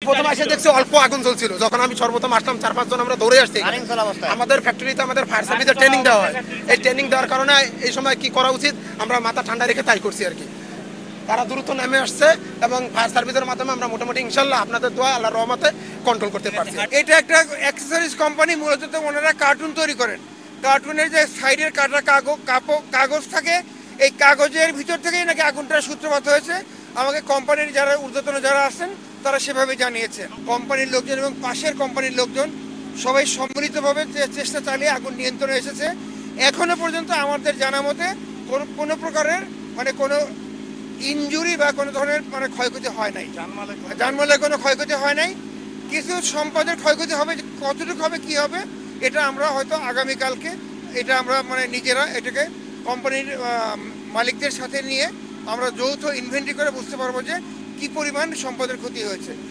প্রথম এসে দেখছি অল্প আগুন জ্বলছিল, যখন আমি সর্বপ্রথম আসলাম 4-5 জন আমরা দৌড়ে আসছি। আমাদের ফ্যাক্টরিতে আমাদের ফায়ার সার্ভিসের ট্রেনিং দেওয়া হয়, এই ট্রেনিং দেওয়ার কারণে এই সময় কি করা উচিত আমরা মাথা ঠান্ডা রেখে তাই করছি আর কি। তারা দ্রুত নেমে আসছে এবং ফায়ার সার্ভিসের মাধ্যমে আমরা মোটামুটি ইনশাল্লাহ আপনাদের দোয়া আল্লাহর রহমতে কন্ট্রোল করতে পারছি। এটা একটা অ্যাক্সেসরিজ কোম্পানি, মূলত ওনারা কার্টুন তৈরি করেন। কার্টুনের যে সাইডের কাটা কাগজ থাকে, এই কাগজের ভিতর থেকেই নাকি আগুনটার সূত্রপাত হয়েছে। আমাকে কোম্পানির যারা ঊর্ধ্বতন যারা আছেন তারা সেভাবে জানিয়েছে। কোম্পানির লোকজন এবং পাশের কোম্পানির লোকজন সবাই সম্মিলিতভাবে চেষ্টা চালিয়ে আগুন নিয়ন্ত্রণে এসেছে। এখনো পর্যন্ত আমাদের জানা মতে কোনো প্রকারের মানে কোনো ইনজুরি বা কোনো ধরনের মানে ক্ষয়ক্ষতি হয় নাই, জানমালের কোনো ক্ষয়ক্ষতি হয় নাই। কিছু সম্পদের ক্ষয়ক্ষতি হবে, কতটুকু হবে কি হবে এটা আমরা হয়তো আগামীকালকে এটা আমরা মানে নিজেরা এটাকে কোম্পানির মালিকদের সাথে নিয়ে আমরা যৌথ ইনভেন্টরি করে বুঝতে পারবো যে কি পরিমাণ সম্পদের ক্ষতি হয়েছে।